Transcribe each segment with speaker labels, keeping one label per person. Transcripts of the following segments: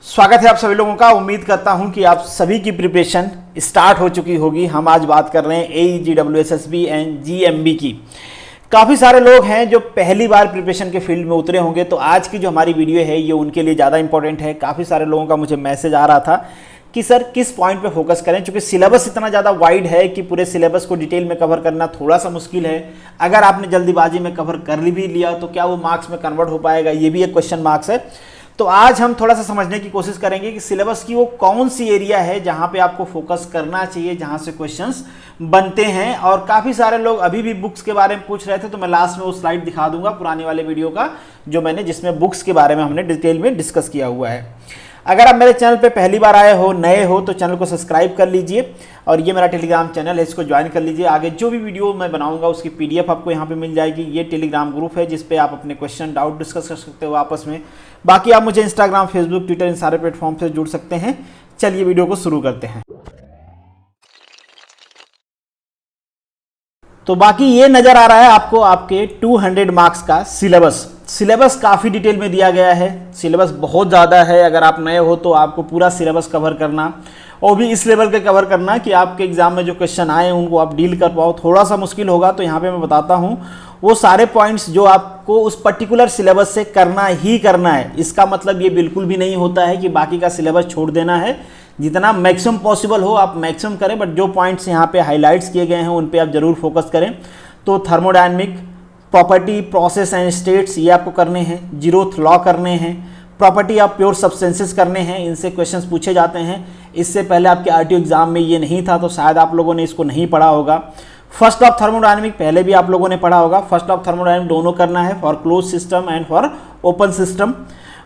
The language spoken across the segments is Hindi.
Speaker 1: स्वागत है आप सभी लोगों का। उम्मीद करता हूं कि आप सभी की प्रिपरेशन स्टार्ट हो चुकी होगी। हम आज बात कर रहे हैं AEGWSSB एंड GMB की। काफ़ी सारे लोग हैं जो पहली बार प्रिपरेशन के फील्ड में उतरे होंगे, तो आज की जो हमारी वीडियो है ये उनके लिए ज़्यादा इंपॉर्टेंट है। काफ़ी सारे लोगों का मुझे मैसेज आ रहा था कि सर किस पॉइंट पे फोकस करें, क्योंकि सिलेबस इतना ज़्यादा वाइड है कि पूरे सिलेबस को डिटेल में कवर करना थोड़ा सा मुश्किल है। अगर आपने जल्दीबाजी में कवर कर भी लिया तो क्या वो मार्क्स में कन्वर्ट हो पाएगा, ये भी एक क्वेश्चन मार्क्स है। तो आज हम थोड़ा सा समझने की कोशिश करेंगे कि सिलेबस की वो कौन सी एरिया है जहां पे आपको फोकस करना चाहिए, जहां से क्वेश्चंस बनते हैं। और काफ़ी सारे लोग अभी भी बुक्स के बारे में पूछ रहे थे, तो मैं लास्ट में वो स्लाइड दिखा दूंगा पुराने वाले वीडियो का, जो मैंने जिसमें बुक्स के बारे में हमने डिटेल में डिस्कस किया हुआ है। अगर आप मेरे चैनल पे पहली बार आए हो, नए हो, तो चैनल को सब्सक्राइब कर लीजिए और ये मेरा टेलीग्राम चैनल है, इसको ज्वाइन कर लीजिए। आगे जो भी वीडियो मैं बनाऊंगा उसकी PDF आपको यहाँ पे मिल जाएगी। ये टेलीग्राम ग्रुप है जिस पे आप अपने क्वेश्चन डाउट डिस्कस कर सकते हो आपस में। बाकी आप मुझे इंस्टाग्राम, फेसबुक, ट्विटर, इन सारे प्लेटफॉर्म से जुड़ सकते हैं। चलिए वीडियो को शुरू करते हैं। तो बाकी ये नजर आ रहा है आपको आपके 200 मार्क्स का सिलेबस काफ़ी डिटेल में दिया गया है। सिलेबस बहुत ज़्यादा है। अगर आप नए हो तो आपको पूरा सिलेबस कवर करना, और भी इस लेवल के कवर करना कि आपके एग्जाम में जो क्वेश्चन आए उनको आप डील कर पाओ। थोड़ा सा मुश्किल होगा, तो यहाँ पे मैं बताता हूँ वो सारे पॉइंट्स जो आपको उस पर्टिकुलर सिलेबस से करना ही करना है। इसका मतलब ये बिल्कुल भी नहीं होता है कि बाकी का सिलेबस छोड़ देना है। जितना मैक्सिमम पॉसिबल हो आप मैक्सिमम करें, बट जो पॉइंट्स यहाँ पे हाईलाइट्स किए गए हैं उन पे आप जरूर फोकस करें। तो thermodynamic, property, process and states ये आपको करने हैं। जीरोथ लॉ करने हैं। प्रॉपर्टी ऑफ प्योर सब्सटेंसेस करने हैं, इनसे क्वेश्चंस पूछे जाते हैं। इससे पहले आपके RTO एग्जाम में ये नहीं था, तो शायद आप लोगों ने इसको नहीं पढ़ा होगा। फर्स्ट ऑफ थर्मोडायनेमिक पहले भी आप लोगों ने पढ़ा होगा। फर्स्ट ऑफ थर्मोडायनेमिक दोनों करना है, for close system and for open system.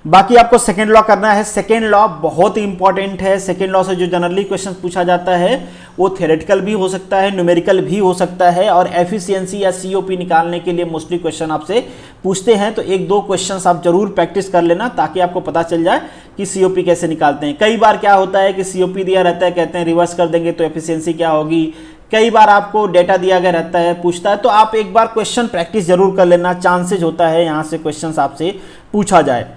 Speaker 1: बाकी आपको सेकेंड लॉ करना है। सेकेंड लॉ बहुत इंपॉर्टेंट है। सेकेंड लॉ से जो जनरली क्वेश्चन पूछा जाता है वो थ्योरेटिकल भी हो सकता है, न्यूमेरिकल भी हो सकता है, और एफिशिएंसी या COP निकालने के लिए मोस्टली क्वेश्चन आपसे पूछते हैं। तो एक दो क्वेश्चंस आप जरूर प्रैक्टिस कर लेना ताकि आपको पता चल जाए कि COP कैसे निकालते हैं। कई बार क्या होता है कि COP दिया रहता है, कहते हैं रिवर्स कर देंगे तो एफिशिएंसी क्या होगी। कई बार आपको डेटा दिया गया रहता है, पूछता है, तो आप एक बार क्वेश्चन प्रैक्टिस जरूर कर लेना। चांसेज होता है यहाँ से क्वेश्चन आपसे पूछा जाए।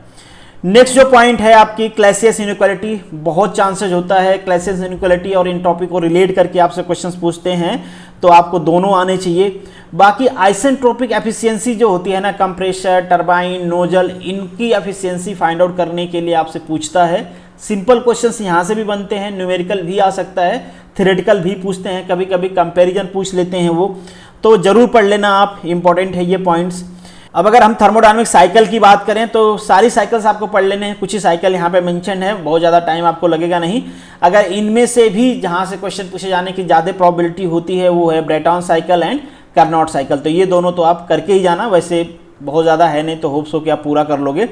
Speaker 1: नेक्स्ट जो पॉइंट है आपकी क्लैसियस इनइक्वालिटी, बहुत चांसेस होता है क्लैसियस इनइक्वालिटी और इन टॉपिक को रिलेट करके आपसे क्वेश्चंस पूछते हैं, तो आपको दोनों आने चाहिए। बाकी आइसेंट्रोपिक एफिशिएंसी जो होती है ना, कंप्रेशर, टरबाइन, नोजल, इनकी एफिशिएंसी फाइंड आउट करने के लिए आपसे पूछता है। सिंपल क्वेश्चंस यहाँ से भी बनते हैं, न्यूमेरिकल भी आ सकता है, थ्योरेटिकल भी पूछते हैं, कभी कभी कंपैरिजन पूछ लेते हैं वो, तो जरूर पढ़ लेना आप, इंपॉर्टेंट है ये पॉइंट्स। अब अगर हम थर्मोडायनेमिक साइकिल की बात करें तो सारी साइकिल्स आपको पढ़ लेने हैं। कुछ ही साइकिल यहाँ पे मेंशन है, बहुत ज़्यादा टाइम आपको लगेगा नहीं। अगर इनमें से भी जहाँ से क्वेश्चन पूछे जाने की ज़्यादा प्रोबेबिलिटी होती है वो है Brayton cycle and Carnot cycle. तो ये दोनों तो आप करके ही जाना, वैसे बहुत ज़्यादा है नहीं, तो होप्स हो कि आप पूरा कर लोगे।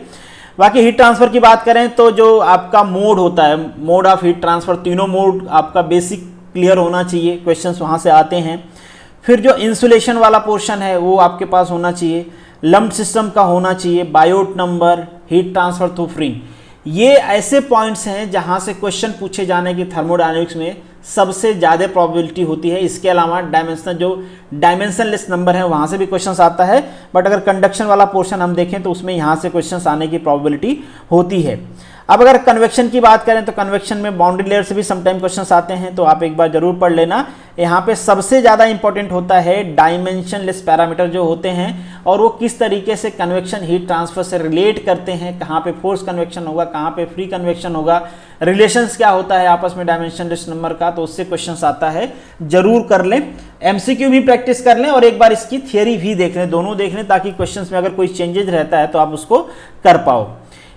Speaker 1: बाकी हीट ट्रांसफर की बात करें तो जो आपका मोड होता है, मोड ऑफ हीट ट्रांसफर, तीनों मोड आपका बेसिक क्लियर होना चाहिए, क्वेश्चन वहाँ से आते हैं। फिर जो इंसुलेशन वाला पोर्शन है वो आपके पास होना चाहिए, लम्प सिस्टम का होना चाहिए, Biot number, heat transfer through fin. ये ऐसे पॉइंट्स हैं जहां से क्वेश्चन पूछे जाने की थर्मोडायनेमिक्स में सबसे ज़्यादा प्रोबेबिलिटी होती है। इसके अलावा डायमेंशनलेस नंबर है वहां से भी क्वेश्चन आता है, बट अगर कंडक्शन वाला पोर्शन हम देखें तो उसमें यहाँ से क्वेश्चन आने की प्रोबेबिलिटी होती है। अब अगर कन्वेक्शन की बात करें तो कन्वेक्शन में बाउंड्री लेयर से भी समटाइम क्वेश्चंस आते हैं, तो आप एक बार जरूर पढ़ लेना। यहाँ पे सबसे ज़्यादा इंपॉर्टेंट होता है डायमेंशनलेस पैरामीटर जो होते हैं, और वो किस तरीके से कन्वेक्शन हीट ट्रांसफर से रिलेट करते हैं, कहाँ पे फोर्स कन्वेक्शन होगा, कहाँ पे फ्री कन्वेक्शन होगा, रिलेशंस क्या होता है आपस में डायमेंशनलेस नंबर का, तो उससे क्वेश्चंस आता है, जरूर कर लें। MCQ भी प्रैक्टिस कर लें और एक बार इसकी थियरी भी देख लें, दोनों देख लें, ताकि क्वेश्चंस में अगर कोई चेंजेस रहता है तो आप उसको कर पाओ।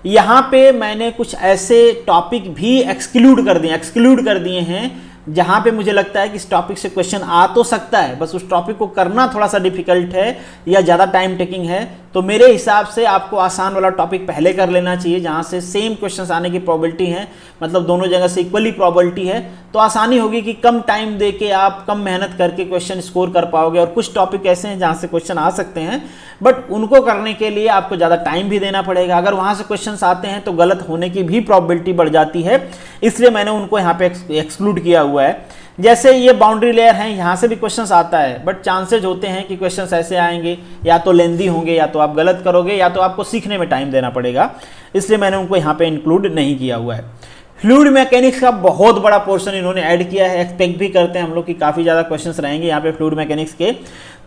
Speaker 1: यहाँ पे मैंने कुछ ऐसे टॉपिक भी एक्सक्लूड कर दिए हैं जहाँ पे मुझे लगता है कि इस टॉपिक से क्वेश्चन आ तो सकता है, बस उस टॉपिक को करना थोड़ा सा डिफिकल्ट है या ज़्यादा टाइम टेकिंग है। तो मेरे हिसाब से आपको आसान वाला टॉपिक पहले कर लेना चाहिए, जहाँ से सेम क्वेश्चंस आने की प्रोबेबिलिटी है, मतलब दोनों जगह से इक्वली प्रोबेबिलिटी है, तो आसानी होगी कि कम टाइम दे के आप कम मेहनत करके क्वेश्चन स्कोर कर पाओगे। और कुछ टॉपिक ऐसे हैं जहाँ से क्वेश्चन आ सकते हैं, बट उनको करने के लिए आपको ज़्यादा टाइम भी देना पड़ेगा। अगर वहाँ से क्वेश्चन आते हैं तो गलत होने की भी प्रोबेबिलिटी बढ़ जाती है, इसलिए मैंने उनको यहाँ पे एक्सक्लूड किया हुआ है। जैसे ये बाउंड्री लेयर है, यहाँ से भी क्वेश्चंस आता है, बट चांसेज होते हैं कि क्वेश्चंस ऐसे आएंगे, या तो लेंदी होंगे, या तो आप गलत करोगे, या तो आपको सीखने में टाइम देना पड़ेगा, इसलिए मैंने उनको यहाँ पे इंक्लूड नहीं किया हुआ है। फ्लूइड मैकेनिक्स का बहुत बड़ा पोर्शन इन्होंने ऐड किया है, एक्सपेक्ट भी करते हैं हम लोग कि काफ़ी ज़्यादा क्वेश्चंस रहेंगे यहाँ पे फ्लूइड मैकेनिक्स के।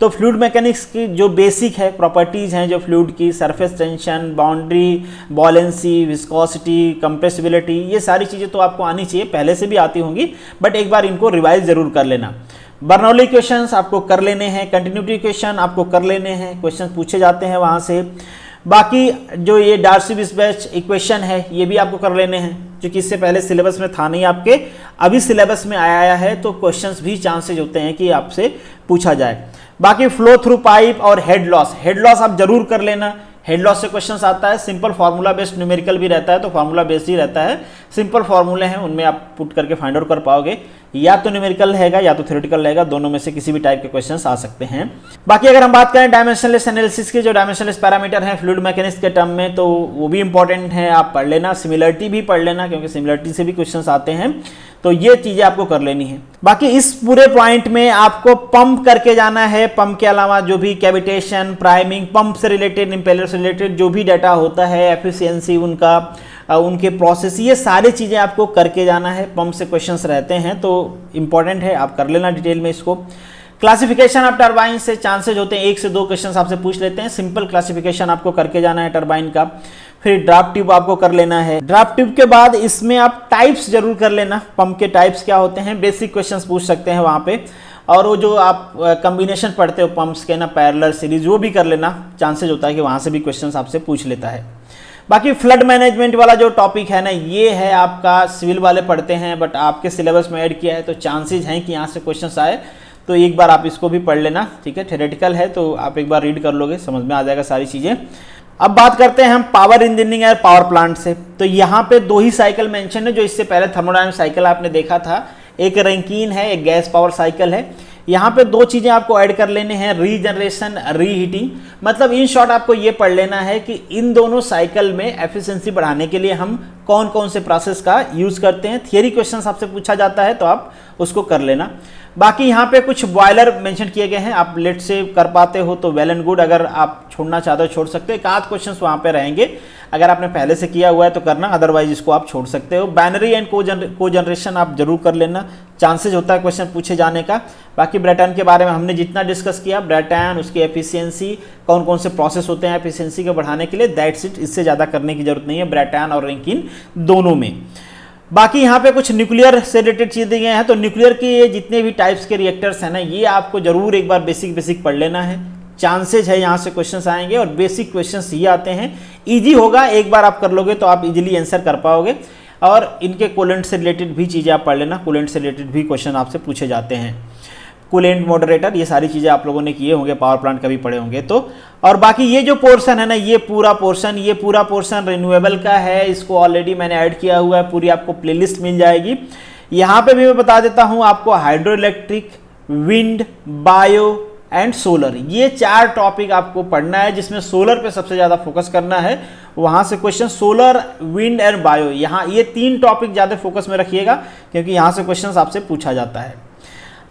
Speaker 1: तो फ्लूइड मैकेनिक्स की जो बेसिक है प्रॉपर्टीज़ हैं जो फ्लूइड की, surface tension, boundary, buoyancy, viscosity, compressibility, ये सारी चीज़ें तो आपको आनी चाहिए, पहले से भी आती होंगी, बट एक बार इनको रिवाइज ज़रूर कर लेना। बर्नौली क्वेश्चंस आपको कर लेने हैं, कंटिन्यूटी क्वेश्चन आपको कर लेने हैं, क्वेश्चन पूछे जाते हैं वहाँ से। बाकी जो ये डार्सी-वेइसबach इक्वेशन है ये भी आपको कर लेने हैं, क्योंकि इससे पहले सिलेबस में था नहीं आपके, अभी सिलेबस में आया है, तो क्वेश्चंस भी चांसेज होते हैं कि आपसे पूछा जाए। बाकी फ्लो थ्रू पाइप और हेड लॉस आप जरूर कर लेना। हेड लॉस से क्वेश्चंस आता है, सिंपल फार्मूला बेस्ड न्यूमेरिकल भी रहता है, तो फार्मूला बेस्ड ही रहता है, सिंपल फार्मूले हैं उनमें आप पुट करके फाइंड आउट कर पाओगे, या तो न्यूमेरिकल रहेगा या तो थ्योरेटिकल रहेगा, दोनों में से किसी भी टाइप के क्वेश्चंस आ सकते हैं। बाकी अगर हम बात करें डायमेंशनलेस एनालिसिस के, जो डायमेंशनलेस पैरामीटर हैं फ्लूइड मैकेनिक्स के टर्म में, तो वो भी इंपॉर्टेंट है, आप पढ़ लेना। सिमिलरिटी भी पढ़ लेना, क्योंकि सिमिलरिटी से भी क्वेश्चंस आते हैं, तो ये चीजें आपको कर लेनी है। बाकी इस पूरे पॉइंट में आपको पंप करके जाना है, पंप के अलावा जो भी कैविटेशन, प्राइमिंग, पंप से रिलेटेड, इंपेलर से रिलेटेड जो भी डाटा होता है, एफिशिएंसी उनका, उनके प्रोसेस, ये सारी चीज़ें आपको करके जाना है। पंप से क्वेश्चंस रहते हैं तो इंपॉर्टेंट है, आप कर लेना डिटेल में इसको। क्लासिफिकेशन ऑफ टरबाइन से चांसेज होते हैं 1 से 2 क्वेश्चंस आपसे पूछ लेते हैं, सिंपल क्लासिफिकेशन आपको करके जाना है टरबाइन का। फिर ड्राफ्ट ट्यूब आपको कर लेना है। ड्राफ्ट ट्यूब के बाद इसमें आप टाइप्स जरूर कर लेना, पंप के टाइप्स क्या होते हैं, बेसिक क्वेश्चंस पूछ सकते हैं वहाँ पे। और वो जो आप कॉम्बिनेशन पढ़ते हो पंप्स के ना, पैरेलल, सीरीज, वो भी कर लेना, चांसेज होता है कि वहाँ से भी क्वेश्चंस आपसे पूछ लेता है। बाकी फ्लड मैनेजमेंट वाला जो टॉपिक है ना, ये है आपका सिविल वाले पढ़ते हैं, बट आपके सिलेबस में ऐड किया है, तो चांसेज हैं कि यहाँ से क्वेश्चंस आए, तो एक बार आप इसको भी पढ़ लेना, ठीक है। थ्योरेटिकल है तो आप एक बार रीड कर लोगे, समझ में आ जाएगा सारी चीज़ें। अब बात करते हैं हम पावर इंजीनियरिंग और पावर प्लांट से। तो यहाँ पे 2 ही साइकिल मेंशन है, जो इससे पहले थर्मोडायनामिक साइकिल आपने देखा था, एक रैंकिन है, एक गैस पावर साइकिल है। यहाँ पे 2 चीज़ें आपको ऐड कर लेने हैं, रीजनरेशन, रीहीटिंग। मतलब इन शॉर्ट आपको ये पढ़ लेना है कि इन दोनों साइकिल में एफिशिएंसी बढ़ाने के लिए हम कौन कौन से प्रोसेस का यूज़ करते हैं। थियरी क्वेश्चंस आपसे पूछा जाता है तो आप उसको कर लेना। बाकी यहाँ पे कुछ बॉयलर मेंशन किए गए हैं, आप लेट से कर पाते हो तो वेल एंड गुड, अगर आप छोड़ना चाहते हो छोड़ सकते हो। एक आध क्वेश्चंस वहाँ पे रहेंगे, अगर आपने पहले से किया हुआ है तो करना, अदरवाइज इसको आप छोड़ सकते हो। बाइनरी एंड को जनरेशन आप जरूर कर लेना, चांसेज होता है क्वेश्चन पूछे जाने का। बाकी ब्रेटन के बारे में हमने जितना डिस्कस किया, ब्रेटन, उसकी एफिशिएंसी, कौन कौन से प्रोसेस होते हैं एफिशिएंसी को बढ़ाने के लिए, दैट्स इट, इससे ज़्यादा करने की जरूरत नहीं है ब्रेटन और रैंकिन दोनों में। बाकी यहाँ पे कुछ न्यूक्लियर से रिलेटेड चीज़ दी गए हैं, तो न्यूक्लियर के ये जितने भी टाइप्स के रिएक्टर्स हैं ना, ये आपको जरूर एक बार बेसिक पढ़ लेना है। चांसेज है यहाँ से क्वेश्चंस आएंगे, और बेसिक क्वेश्चंस ये आते हैं, इजी होगा, एक बार आप कर लोगे तो आप इजीली आंसर कर पाओगे। और इनके कूलेंट से रिलेटेड भी चीज़ें आप पढ़ लेना, कूलेंट से रिलेटेड भी क्वेश्चन आपसे पूछे जाते हैं। कूलेंट मॉडरेटर, ये सारी चीज़ें आप लोगों ने किए होंगे, पावर प्लांट का भी पढ़े होंगे तो। और बाकी ये जो पोर्शन है ना, ये पूरा पोर्शन रिन्यूएबल का है, इसको ऑलरेडी मैंने ऐड किया हुआ है, पूरी आपको प्लेलिस्ट मिल जाएगी। यहाँ पे भी मैं बता देता हूँ आपको, hydro electric, wind, bio and solar, ये 4 टॉपिक आपको पढ़ना है, जिसमें सोलर पे सबसे ज़्यादा फोकस करना है। वहाँ से question solar, wind and bio, यहाँ ये 3 टॉपिक ज़्यादा फोकस में रखिएगा, क्योंकि यहाँ से क्वेश्चन आपसे पूछा जाता है।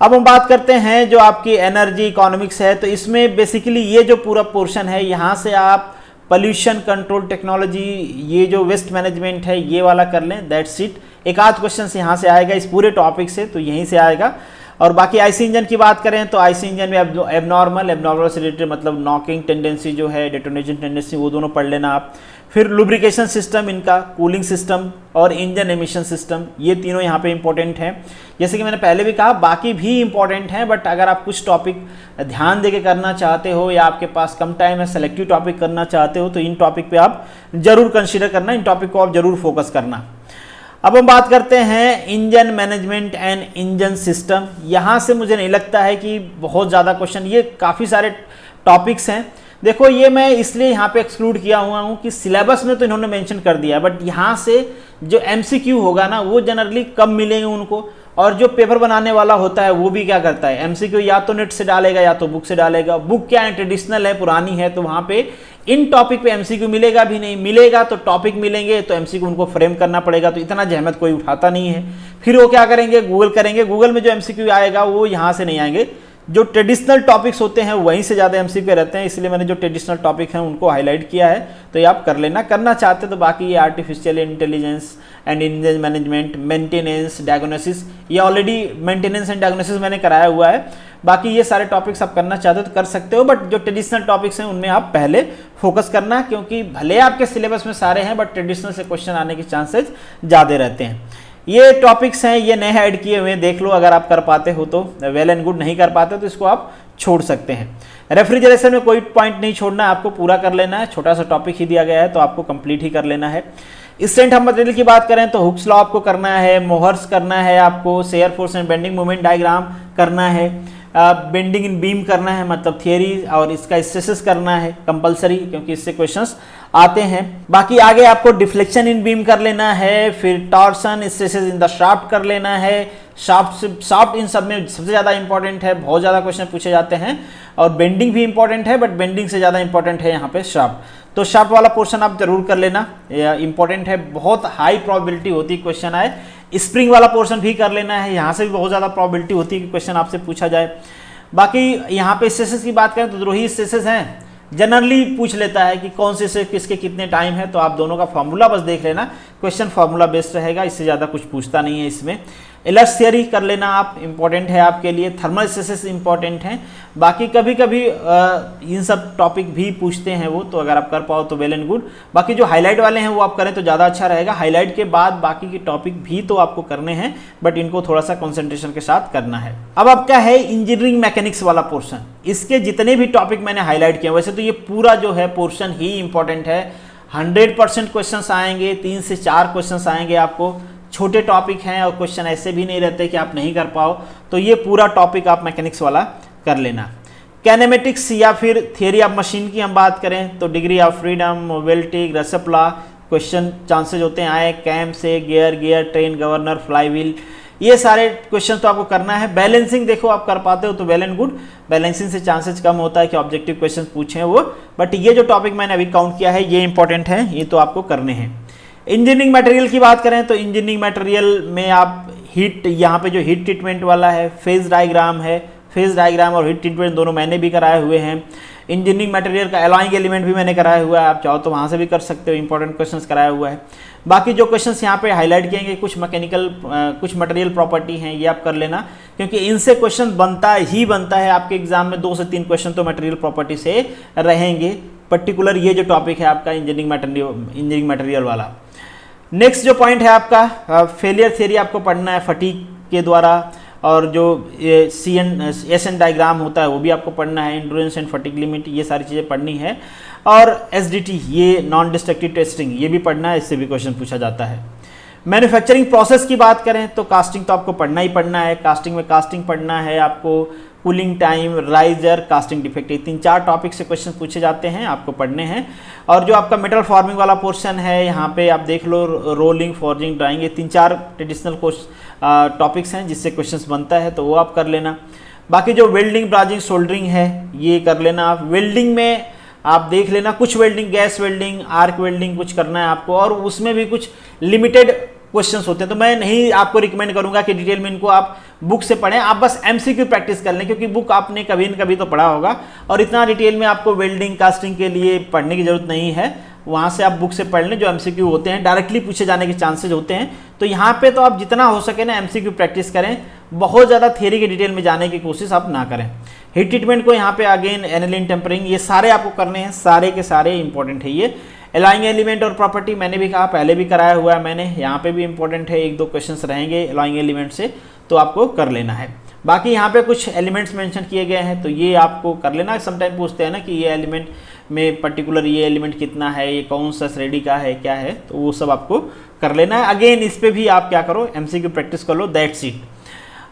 Speaker 1: अब हम बात करते हैं जो आपकी एनर्जी इकोनॉमिक्स है, तो इसमें बेसिकली ये जो पूरा पोर्शन है, यहाँ से आप पोल्यूशन कंट्रोल टेक्नोलॉजी, ये जो वेस्ट मैनेजमेंट है, ये वाला कर लें, दैट्स इट। एक आध क्वेश्चन यहाँ से आएगा इस पूरे टॉपिक से, तो यहीं से आएगा। और बाकी आईसी इंजन की बात करें तो आईसी इंजन में एबनॉर्मल से रिलेटेड, मतलब नॉकिंग टेंडेंसी जो है, डेटोनेशन टेंडेंसी, वो दोनों पढ़ लेना आप। फिर लुब्रिकेशन सिस्टम इनका, कूलिंग सिस्टम और इंजन एमिशन सिस्टम, ये तीनों यहाँ पे इंपॉर्टेंट हैं। जैसे कि मैंने पहले भी कहा, बाकी भी इंपॉर्टेंट हैं, बट अगर आप कुछ टॉपिक ध्यान देके करना चाहते हो, या आपके पास कम टाइम है, सेलेक्टिव टॉपिक करना चाहते हो, तो इन टॉपिक पे आप जरूर कंसीडर करना, इन टॉपिक को आप जरूर फोकस करना। अब हम बात करते हैं engine management and engine system. यहाँ से मुझे नहीं लगता है कि बहुत ज़्यादा क्वेश्चन, ये काफ़ी सारे टॉपिक्स हैं। देखो, ये मैं इसलिए यहाँ पे एक्सक्लूड किया हुआ हूँ कि सिलेबस में तो इन्होंने मेंशन कर दिया है, बट यहाँ से जो एमसीक्यू होगा ना, वो जनरली कम मिलेंगे उनको। और जो पेपर बनाने वाला होता है वो भी क्या करता है, एमसीक्यू या तो नेट से डालेगा या तो बुक से डालेगा। बुक क्या है, ट्रेडिशनल है, पुरानी है, तो वहाँ पे इन टॉपिक पे एमसीक्यू मिलेगा भी नहीं, मिलेगा तो टॉपिक मिलेंगे तो एमसीक्यू उनको फ्रेम करना पड़ेगा, तो इतना जहमत कोई उठाता नहीं है। फिर वो क्या करेंगे, गूगल करेंगे, गूगल में जो एमसीक्यू आएगा वो यहाँ से नहीं आएंगे, जो ट्रेडिशनल टॉपिक्स होते हैं वहीं से ज़्यादा एमसीक्यू रहते हैं, इसलिए मैंने जो ट्रेडिशनल टॉपिक हैं उनको हाईलाइट किया है, तो ये आप कर लेना। करना चाहते तो बाकी ये artificial intelligence and engineering management, maintenance, diagnosis, ये ऑलरेडी मेंटेनेंस एंड डायग्नोसिस मैंने कराया हुआ है। बाकी ये सारे टॉपिक्स आप करना चाहते हो तो कर सकते हो, बट जो ट्रेडिशनल टॉपिक्स हैं उनमें आप पहले फोकस करना, क्योंकि भले आपके सिलेबस में सारे हैं बट ट्रेडिशनल से क्वेश्चन आने के चांसेस ज़्यादा रहते हैं। ये टॉपिक्स हैं, ये नए ऐड किए हुए हैं, देख लो, अगर आप कर पाते हो तो वेल एंड गुड, नहीं कर पाते तो इसको आप छोड़ सकते हैं। रेफ्रिजरेशन में कोई पॉइंट नहीं छोड़ना है, आपको पूरा कर लेना है, छोटा सा टॉपिक ही दिया गया है तो आपको कंप्लीट ही कर लेना है। स्ट्रेंथ ऑफ मटेरियल की बात करें तो हुक्स लॉ आपको करना है, मोहर्स करना है, आपको shear force and bending moment diagram करना है, बेंडिंग इन बीम करना है, मतलब थियरी, और इसका स्ट्रेसेस करना है कंपलसरी, क्योंकि इससे क्वेश्चंस आते हैं। बाकी आगे आपको डिफ्लेक्शन इन बीम कर लेना है, फिर torsion stresses in the shaft कर लेना है। शाफ्ट इन सब में सबसे ज़्यादा इंपॉर्टेंट है, बहुत ज़्यादा क्वेश्चन पूछे जाते हैं, और बेंडिंग भी इंपॉर्टेंट है, बट बेंडिंग से ज़्यादा इंपॉर्टेंट है यहाँ पे शाफ्ट। तो शाफ्ट वाला पोर्शन आप जरूर कर लेना, इंपॉर्टेंट है, बहुत हाई प्रोबेबिलिटी होती है क्वेश्चन आए। स्प्रिंग वाला पोर्शन भी कर लेना है, यहाँ से भी बहुत ज़्यादा प्रोबेबिलिटी होती है कि क्वेश्चन आपसे पूछा जाए। बाकी यहाँ पे स्ट्रेसेस की बात करें तो दो ही स्ट्रेसेस हैं, जनरली पूछ लेता है कि कौन से किसके कितने टाइम है, तो आप दोनों का फॉर्मूला बस देख लेना, क्वेश्चन फॉर्मूला बेस्ड रहेगा, इससे ज़्यादा कुछ पूछता नहीं है इसमें। एलर्स थियरी कर लेना आप, इंपॉर्टेंट है आपके लिए। थर्मल स्ट्रेसेस इंपॉर्टेंट हैं, बाकी कभी कभी इन सब टॉपिक भी पूछते हैं वो, तो अगर आप कर पाओ तो वेल एंड गुड। बाकी जो हाईलाइट वाले हैं वो आप करें तो ज़्यादा अच्छा रहेगा, हाईलाइट के बाद बाकी के टॉपिक भी तो आपको करने हैं, बट इनको थोड़ा सा कॉन्सेंट्रेशन के साथ करना है। अब आपका है इंजीनियरिंग मैकेनिक्स वाला पोर्शन, इसके जितने भी टॉपिक मैंने हाईलाइट किए, वैसे तो ये पूरा जो है पोर्शन ही इंपॉर्टेंट है, 100% क्वेश्चन आएंगे, 3 से 4 क्वेश्चन आएंगे आपको, छोटे टॉपिक हैं और क्वेश्चन ऐसे भी नहीं रहते कि आप नहीं कर पाओ, तो ये पूरा टॉपिक आप मैकेनिक्स वाला कर लेना। कैनेमेटिक्स या फिर थियरी ऑफ मशीन की हम बात करें तो degree of freedom, mobility, Grashof law, question chances होते हैं आए कैम से, गियर, ट्रेन, गवर्नर, फ्लाईव्हील, ये सारे क्वेश्चन तो आपको करना है। बैलेंसिंग देखो आप कर पाते हो तो वेल एंड गुड, बैलेंसिंग से चांसेस कम होता है कि ऑब्जेक्टिव क्वेश्चन पूछें वो, बट ये जो टॉपिक मैंने अभी काउंट किया है ये इंपॉर्टेंट है, ये तो आपको करने हैं। इंजीनियरिंग मटेरियल की बात करें तो इंजीनियरिंग मटेरियल में आप हीट, यहाँ पे जो हीट ट्रीटमेंट वाला है, फेज डायग्राम है, फेज डायग्राम और हीट ट्रीटमेंट दोनों मैंने भी कराए हुए हैं। इंजीनियरिंग मटेरियल का एलॉइंग एलिमेंट भी मैंने कराया हुआ है, आप चाहो तो वहाँ से भी कर सकते हो, इंपॉर्टेंट क्वेश्चंस कराया हुआ है। बाकी जो क्वेश्चंस यहाँ पे हाईलाइट किएंगे, कुछ मैकेनिकल कुछ मटेरियल प्रॉपर्टी हैं, ये आप कर लेना, क्योंकि इनसे क्वेश्चन बनता है आपके एग्जाम में, 2 से 3 क्वेश्चन तो मटेरियल प्रॉपर्टी से रहेंगे, पर्टिकुलर ये जो टॉपिक है आपका इंजीनियरिंग मटेरियल वाला। नेक्स्ट जो पॉइंट है आपका फेलियर थियरी आपको पढ़ना है फटीग के द्वारा, और जो एस एन डायग्राम होता है वो भी आपको पढ़ना है, एंड्योरेंस एंड फटीग लिमिट, ये सारी चीज़ें पढ़नी है। और एसडीटी, ये नॉन डिस्ट्रक्टिव टेस्टिंग, ये भी पढ़ना है, इससे भी क्वेश्चन पूछा जाता है। मैन्युफैक्चरिंग प्रोसेस की बात करें तो कास्टिंग तो आपको पढ़ना ही पढ़ना है, कास्टिंग में कास्टिंग पढ़ना है आपको, cooling time, riser, casting defect, 3-4 topic से क्वेश्चन पूछे जाते हैं, आपको पढ़ने हैं। और जो आपका मेटल फॉर्मिंग वाला पोर्शन है, यहाँ पे आप देख लो, रोलिंग, फॉर्जिंग, ड्राइंग, ये 3-4 ट्रेडिशनल टॉपिक्स हैं जिससे क्वेश्चंस बनता है, तो वो आप कर लेना। बाकी जो वेल्डिंग, ब्राजिंग, सोल्डरिंग है ये कर लेना आप। वेल्डिंग में आप देख लेना, कुछ welding, gas welding, arc welding कुछ करना है आपको, और उसमें भी कुछ लिमिटेड क्वेश्चंस होते हैं, तो मैं नहीं आपको रिकमेंड करूंगा कि डिटेल में इनको आप बुक से पढ़ें, आप बस एमसीक्यू प्रैक्टिस कर लें, क्योंकि बुक आपने कभी न कभी तो पढ़ा होगा, और इतना डिटेल में आपको वेल्डिंग, कास्टिंग के लिए पढ़ने की जरूरत नहीं है, वहाँ से आप बुक से पढ़ लें, जो एमसीक्यू होते हैं डायरेक्टली पूछे जाने के चांसेज होते हैं। तो यहाँ पे तो आप जितना हो सके ना एमसीक्यू प्रैक्टिस करें, बहुत ज़्यादा थियरी के डिटेल में जाने की कोशिश आप ना करें। हीट ट्रीटमेंट को यहाँ पे अगेन एनिलिन टेम्परिंग, ये सारे आपको करने हैं, सारे के सारे इंपॉर्टेंट है ये। एलाइंग एलिमेंट और प्रॉपर्टी मैंने भी कहा, पहले भी कराया हुआ है मैंने, यहाँ पे भी इंपॉर्टेंट है, 1-2 क्वेश्चंस रहेंगे एलाइंग एलिमेंट से, तो आपको कर लेना है। बाकी यहाँ पे कुछ एलिमेंट्स मेंशन किए गए हैं, तो ये आपको कर लेना। समटाइम पूछते हैं ना कि ये एलिमेंट में पर्टिकुलर ये एलिमेंट कितना है, ये कौन सा श्रेणी का है, क्या है, तो वो सब आपको कर लेना है। अगेन इस पे भी आप क्या करो, एमसीक्यू प्रैक्टिस कर लो, दैट्स इट।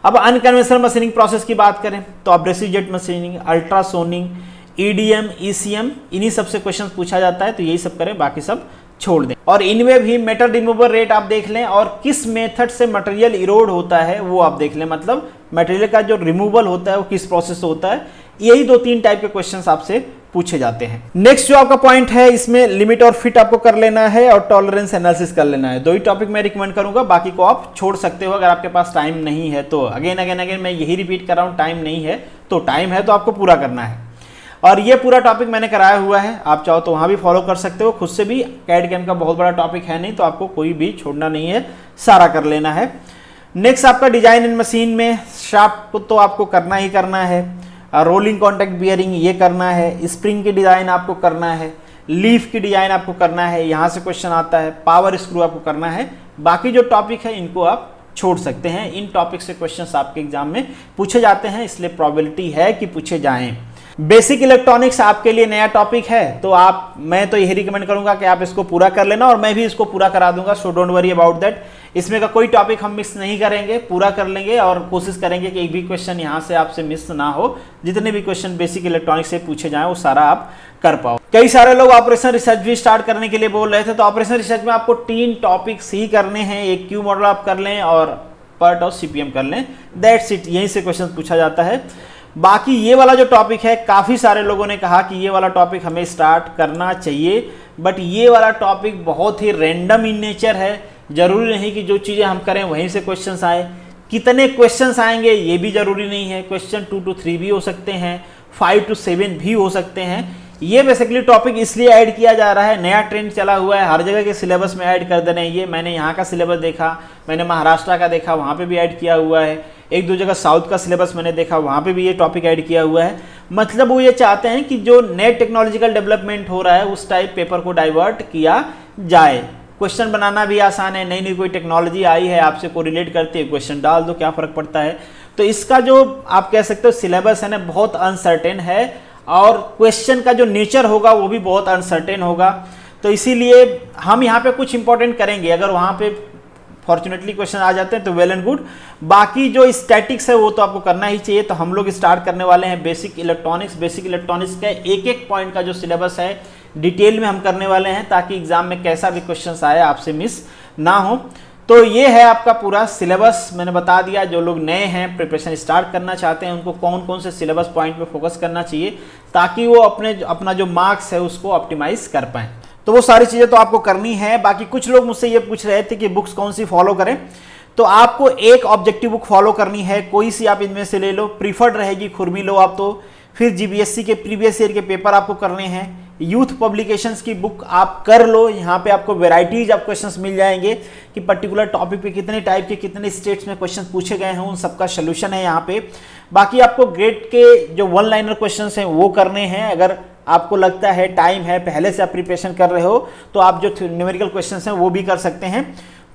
Speaker 1: अब अनकन्वेंशनल मशीनिंग प्रोसेस की बात करें तो abrasive jet machining, ultrasonic, EDM, ECM, इन्हीं सबसे क्वेश्चन पूछा जाता है, तो यही सब करें, बाकी सब छोड़ दें। और इनमें भी मेटल रिमूवल रेट आप देख लें, और किस मेथड से मटेरियल इरोड होता है वो आप देख लें, मतलब मटेरियल का जो रिमूवल होता है वो किस प्रोसेस से होता है। यही 2-3 टाइप के क्वेश्चंस आपसे पूछे जाते हैं। नेक्स्ट जो आपका पॉइंट है, इसमें लिमिट और फिट आपको कर लेना है और टॉलरेंस एनालिसिस कर लेना है। दो ही टॉपिक मैं रिकमेंड करूंगा, बाकी को आप छोड़ सकते हो अगर आपके पास टाइम नहीं है तो। अगेन मैं यही रिपीट कर रहा हूँ, टाइम नहीं है तो टाइम है तो आपको पूरा करना है। और ये पूरा टॉपिक मैंने कराया हुआ है, आप चाहो तो वहाँ भी फॉलो कर सकते हो खुद से भी। कैड कैम का बहुत बड़ा टॉपिक है नहीं, तो आपको कोई भी छोड़ना नहीं है, सारा कर लेना है। नेक्स्ट आपका डिजाइन इन मशीन में शाफ्ट तो आपको करना ही करना है, रोलिंग कॉन्टैक्ट बियरिंग ये करना है, स्प्रिंग की डिजाइन आपको करना है, लीफ की डिजाइन आपको करना है, यहाँ से क्वेश्चन आता है, पावर स्क्रू आपको करना है। बाकी जो टॉपिक है इनको आप छोड़ सकते हैं, इन टॉपिक से क्वेश्चंस आपके एग्जाम में पूछे जाते हैं, इसलिए प्रोबेबिलिटी है कि पूछे जाएं। बेसिक इलेक्ट्रॉनिक्स आपके लिए नया टॉपिक है, तो मैं तो यही रिकमेंड करूंगा कि आप इसको पूरा कर लेना, और मैं भी इसको पूरा करा दूंगा, so don't worry about that. इसमें का कोई टॉपिक हम मिस नहीं करेंगे, पूरा कर लेंगे और कोशिश करेंगे कि एक भी क्वेश्चन यहाँ से आपसे मिस ना हो। जितने भी क्वेश्चन बेसिक इलेक्ट्रॉनिक्स से पूछे जाएं वो सारा आप कर पाओ। कई सारे लोग ऑपरेशन रिसर्च भी स्टार्ट करने के लिए बोल रहे थे, तो ऑपरेशन रिसर्च में आपको 3 टॉपिक्स ही करने हैं। एक क्यू मॉडल आप कर लें और पर्ट और सीपीएम कर लें, दैट्स इट। यहीं से क्वेश्चन पूछा जाता है। बाकी ये वाला जो टॉपिक है, काफ़ी सारे लोगों ने कहा कि ये वाला टॉपिक हमें स्टार्ट करना चाहिए, बट ये वाला टॉपिक बहुत ही रैंडम इन नेचर है। जरूरी नहीं कि जो चीज़ें हम करें वहीं से क्वेश्चंस आए। कितने क्वेश्चंस आएंगे ये भी जरूरी नहीं है, क्वेश्चन 2 to 3 भी हो सकते हैं, 5 to 7 भी हो सकते हैं। ये बेसिकली टॉपिक इसलिए ऐड किया जा रहा है, नया ट्रेंड चला हुआ है, हर जगह के सिलेबस में ऐड कर दे रहे हैं। ये मैंने यहाँ का सिलेबस देखा, मैंने महाराष्ट्र का देखा, वहाँ पे भी ऐड किया हुआ है। एक दो जगह साउथ का सिलेबस मैंने देखा, वहाँ पे भी ये टॉपिक ऐड किया हुआ है। मतलब वो ये चाहते हैं कि जो नए टेक्नोलॉजिकल डेवलपमेंट हो रहा है उस टाइप पेपर को डाइवर्ट किया जाए। क्वेश्चन बनाना भी आसान है, नई नई कोई टेक्नोलॉजी आई है आपसे कोरिलेट करती है, क्वेश्चन डाल दो, क्या फ़र्क पड़ता है। तो इसका जो आप कह सकते हो सिलेबस है ना, बहुत अनसर्टेन है, और क्वेश्चन का जो नेचर होगा वो भी बहुत अनसर्टेन होगा। तो इसीलिए हम यहाँ पे कुछ इंपॉर्टेंट करेंगे, अगर वहाँ पे फॉर्चुनेटली क्वेश्चन आ जाते हैं तो वेल एंड गुड। बाकी जो स्टैटिक्स है वो तो आपको करना ही चाहिए। तो हम लोग स्टार्ट करने वाले हैं बेसिक इलेक्ट्रॉनिक्स। बेसिक इलेक्ट्रॉनिक्स का एक एक पॉइंट का जो सिलेबस है डिटेल में हम करने वाले हैं, ताकि एग्जाम में कैसा भी क्वेश्चन आए आपसे मिस ना हो। तो ये है आपका पूरा सिलेबस, मैंने बता दिया। जो लोग नए हैं, प्रिपरेशन स्टार्ट करना चाहते हैं, उनको कौन कौन से सिलेबस पॉइंट पे फोकस करना चाहिए, ताकि वो अपना जो मार्क्स है उसको ऑप्टिमाइज कर पाएं। तो वो सारी चीज़ें तो आपको करनी है। बाकी कुछ लोग मुझसे ये पूछ रहे थे कि बुक्स कौन सी फॉलो करें, तो आपको एक ऑब्जेक्टिव बुक फॉलो करनी है, कोई सी आप इनमें से ले लो, प्रीफर्ड रहेगी खुरमी लो आप तो। फिर जीबीएससी के प्रीवियस ईयर के पेपर आपको करने हैं। यूथ पब्लिकेशंस की बुक आप कर लो, यहाँ पे आपको वेराइटीज ऑफ क्वेश्चंस मिल जाएंगे कि पर्टिकुलर टॉपिक पे कितने टाइप के कितने स्टेट्स में क्वेश्चन पूछे गए हैं, उन सबका सोल्यूशन है यहाँ पे। बाकी आपको ग्रेड के जो 1 लाइनर क्वेश्चंस हैं वो करने हैं। अगर आपको लगता है टाइम है, पहले से आप प्रिपरेशन कर रहे हो, तो आप जो न्यूमेरिकल क्वेश्चंस हैं वो भी कर सकते हैं।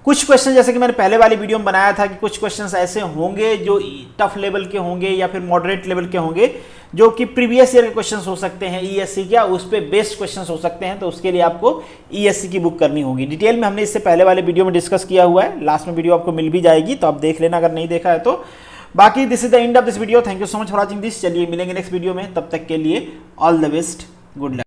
Speaker 1: कुछ क्वेश्चन जैसे कि मैंने पहले वाली वीडियो में बनाया था कि कुछ क्वेश्चंस ऐसे होंगे जो टफ लेवल के होंगे या फिर मॉडरेट लेवल के होंगे, जो कि प्रीवियस ईयर के क्वेश्चंस हो सकते हैं, ईएससी क्या उस पे बेस्ड क्वेश्चंस हो सकते हैं। तो उसके लिए आपको ईएससी की बुक करनी होगी। डिटेल में हमने इससे पहले वाले वीडियो में डिस्कस किया हुआ है, लास्ट में वीडियो आपको मिल भी जाएगी, तो आप देख लेना अगर नहीं देखा है तो। बाकी this is the end of this video. Thank you so much for watching this. चलिए मिलेंगे नेक्स्ट वीडियो में, तब तक के लिए all the best, good luck.